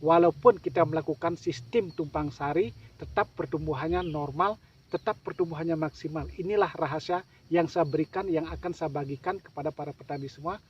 walaupun kita melakukan sistem tumpang sari, tetap pertumbuhannya normal, tetap pertumbuhannya maksimal. Inilah rahasia yang saya berikan, yang akan saya bagikan kepada para petani semua.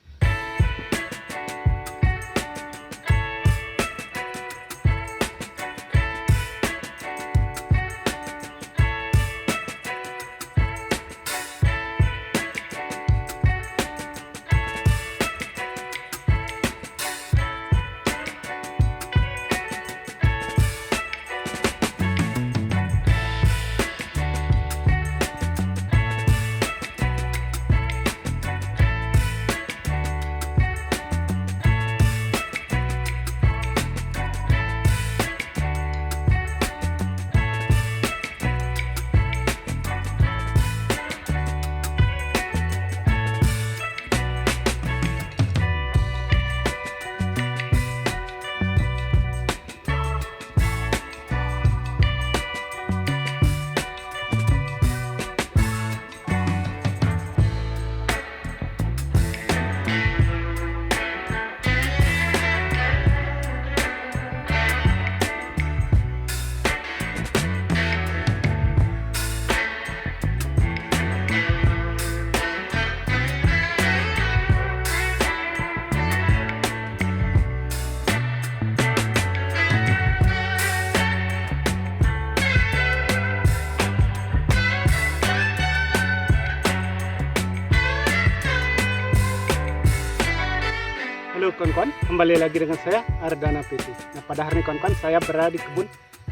Halo kawan-kawan, kembali lagi dengan saya Ardana PT. Nah, pada hari ini kawan-kawan saya berada di kebun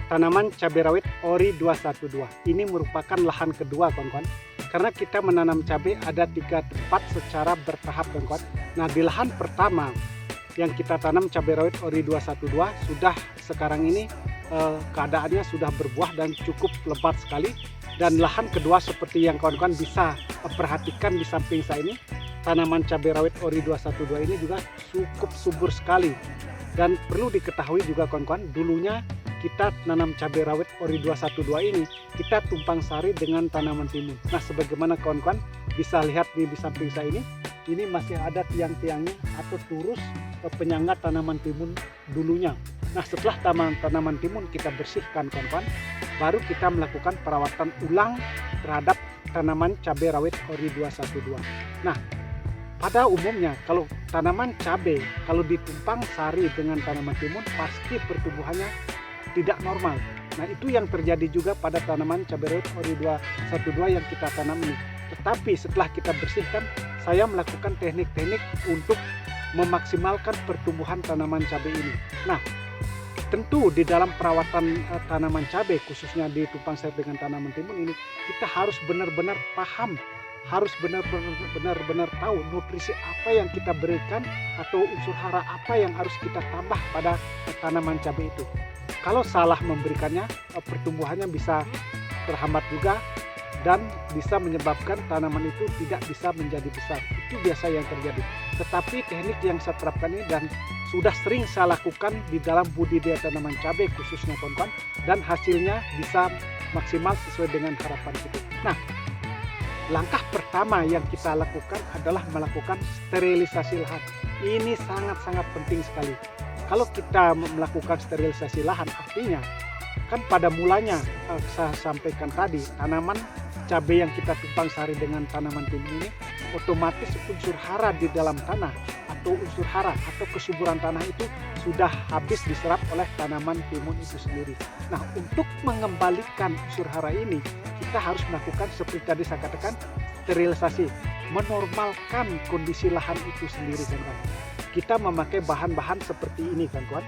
tanaman cabai rawit Ori 212. Ini merupakan lahan kedua kawan-kawan. Karena kita menanam cabai ada 3 tempat secara bertahap kawan-kawan. Nah, di lahan pertama yang kita tanam cabai rawit Ori 212 sudah sekarang ini keadaannya sudah berbuah dan cukup lebat sekali. Dan lahan kedua seperti yang kawan-kawan bisa perhatikan di samping saya ini, tanaman cabai rawit Ori 212 ini juga cukup subur sekali. Dan perlu diketahui juga kawan-kawan, dulunya kita nanam cabai rawit Ori 212 ini kita tumpang sari dengan tanaman timun. Nah, sebagaimana kawan-kawan bisa lihat di samping saya ini masih ada tiang-tiangnya atau turus penyangga tanaman timun dulunya. Nah, setelah tanaman timun kita bersihkan kawan-kawan, baru kita melakukan perawatan ulang terhadap tanaman cabai rawit Ori 212. Nah, pada umumnya kalau tanaman cabai kalau ditumpang sari dengan tanaman timun pasti pertumbuhannya tidak normal. Nah, itu yang terjadi juga pada tanaman cabai rawit Ori 212 yang kita tanam ini. Tetapi setelah kita bersihkan, saya melakukan teknik-teknik untuk memaksimalkan pertumbuhan tanaman cabai ini. Nah, tentu di dalam perawatan tanaman cabai khususnya ditumpang sari dengan tanaman timun ini kita harus benar-benar paham, harus benar-benar tahu nutrisi apa yang kita berikan atau unsur hara apa yang harus kita tambah pada tanaman cabai itu. Kalau salah memberikannya, pertumbuhannya bisa terhambat juga dan bisa menyebabkan tanaman itu tidak bisa menjadi besar. Itu biasa yang terjadi. Tetapi teknik yang saya terapkan ini dan sudah sering saya lakukan di dalam budidaya tanaman cabai khususnya kawan-kawan, dan hasilnya bisa maksimal sesuai dengan harapan kita. Nah, langkah pertama yang kita lakukan adalah melakukan sterilisasi lahan. Ini sangat-sangat penting sekali. Kalau kita melakukan sterilisasi lahan, artinya kan pada mulanya saya sampaikan tadi, tanaman cabai yang kita tumpang sari dengan tanaman timun ini otomatis unsur hara di dalam tanah atau unsur hara atau kesuburan tanah itu sudah habis diserap oleh tanaman timun itu sendiri. Nah, untuk mengembalikan unsur hara ini kita harus melakukan seperti tadi saya katakan sterilisasi, menormalkan kondisi lahan itu sendiri kawan-kawan. Kita memakai bahan-bahan seperti ini kawan-kawan.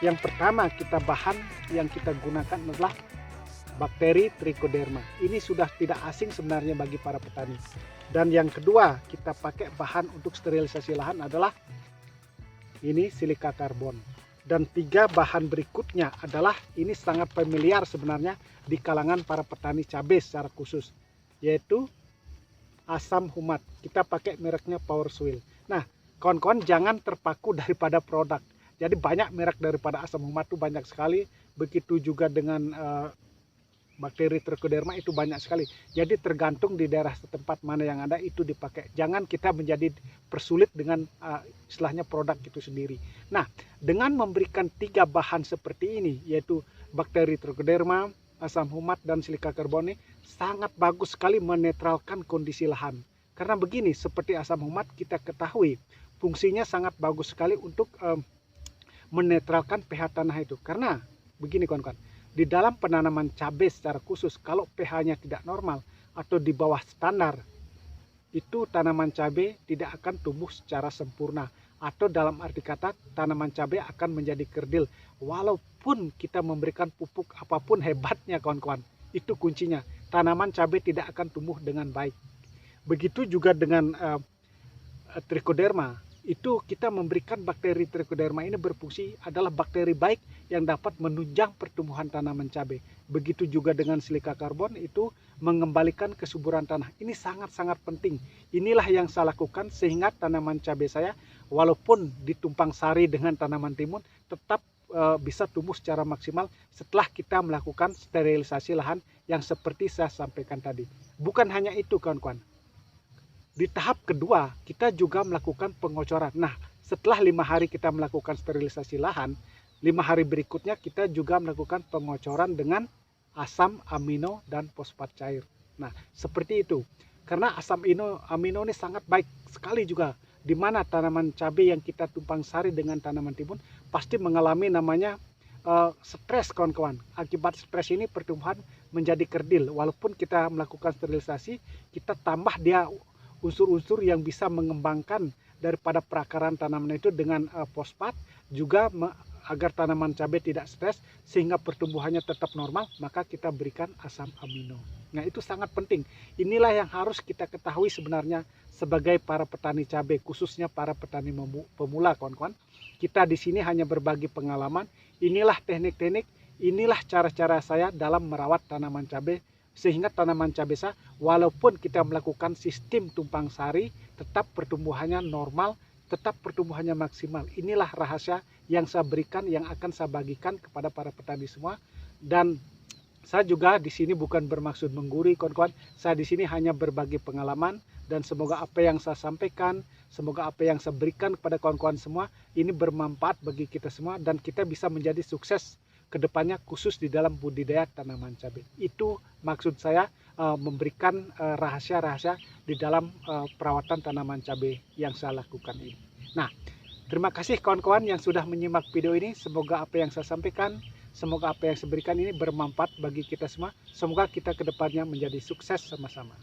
Yang pertama bahan yang kita gunakan adalah bakteri Trichoderma. Ini sudah tidak asing sebenarnya bagi para petani. Dan yang kedua kita pakai bahan untuk sterilisasi lahan adalah ini silika karbon. Dan 3 bahan berikutnya adalah ini sangat familiar sebenarnya di kalangan para petani cabai secara khusus, yaitu asam humat. Kita pakai mereknya Power Soil. Nah, kawan-kawan jangan terpaku daripada produk. Jadi banyak merek daripada asam humat itu banyak sekali. Begitu juga dengan Bakteri Trichoderma itu banyak sekali. Jadi tergantung di daerah setempat mana yang ada itu dipakai. Jangan kita menjadi persulit dengan istilahnya produk itu sendiri. Nah, dengan memberikan 3 bahan seperti ini, yaitu bakteri Trichoderma, asam humat, dan silika karbon, sangat bagus sekali menetralkan kondisi lahan. Karena begini, seperti asam humat kita ketahui fungsinya sangat bagus sekali untuk menetralkan pH tanah itu. Karena begini kawan-kawan, di dalam penanaman cabai secara khusus, kalau pH-nya tidak normal atau di bawah standar, itu tanaman cabai tidak akan tumbuh secara sempurna. Atau dalam arti kata, tanaman cabai akan menjadi kerdil. Walaupun kita memberikan pupuk apapun hebatnya kawan-kawan, itu kuncinya. Tanaman cabai tidak akan tumbuh dengan baik. Begitu juga dengan Trichoderma. Itu kita memberikan bakteri Trichoderma ini berfungsi adalah bakteri baik yang dapat menunjang pertumbuhan tanaman cabai. Begitu juga dengan silika karbon, itu mengembalikan kesuburan tanah. Ini sangat-sangat penting. Inilah yang saya lakukan sehingga tanaman cabai saya walaupun ditumpang sari dengan tanaman timun tetap bisa tumbuh secara maksimal setelah kita melakukan sterilisasi lahan yang seperti saya sampaikan tadi. Bukan hanya itu kawan-kawan. Di tahap kedua, kita juga melakukan pengocoran. Nah, setelah 5 hari kita melakukan sterilisasi lahan, 5 hari berikutnya kita juga melakukan pengocoran dengan asam amino dan fosfat cair. Nah, seperti itu. Karena asam amino ini sangat baik sekali juga. Di mana tanaman cabai yang kita tumpang sari dengan tanaman timun pasti mengalami namanya stres kawan-kawan. Akibat stres ini pertumbuhan menjadi kerdil. Walaupun kita melakukan sterilisasi, kita tambah dia unsur-unsur yang bisa mengembangkan daripada perakaran tanaman itu dengan fosfat, juga agar tanaman cabai tidak stres sehingga pertumbuhannya tetap normal, maka kita berikan asam amino. Nah, itu sangat penting. Inilah yang harus kita ketahui sebenarnya sebagai para petani cabai, khususnya para petani pemula kawan-kawan. Kita di sini hanya berbagi pengalaman. Inilah teknik-teknik, inilah cara-cara saya dalam merawat tanaman cabai sehingga tanaman cabai saya walaupun kita melakukan sistem tumpang sari tetap pertumbuhannya normal, tetap pertumbuhannya maksimal. Inilah rahasia yang saya berikan, yang akan saya bagikan kepada para petani semua. Dan saya juga di sini bukan bermaksud menggurui kawan-kawan. Saya di sini hanya berbagi pengalaman dan semoga apa yang saya sampaikan, semoga apa yang saya berikan kepada kawan-kawan semua ini bermanfaat bagi kita semua dan kita bisa menjadi sukses kedepannya khusus di dalam budidaya tanaman cabai. Itu maksud saya memberikan rahasia-rahasia di dalam perawatan tanaman cabai yang saya lakukan ini. Nah, terima kasih kawan-kawan yang sudah menyimak video ini. Semoga apa yang saya sampaikan, semoga apa yang saya berikan ini bermanfaat bagi kita semua. Semoga kita kedepannya menjadi sukses sama-sama.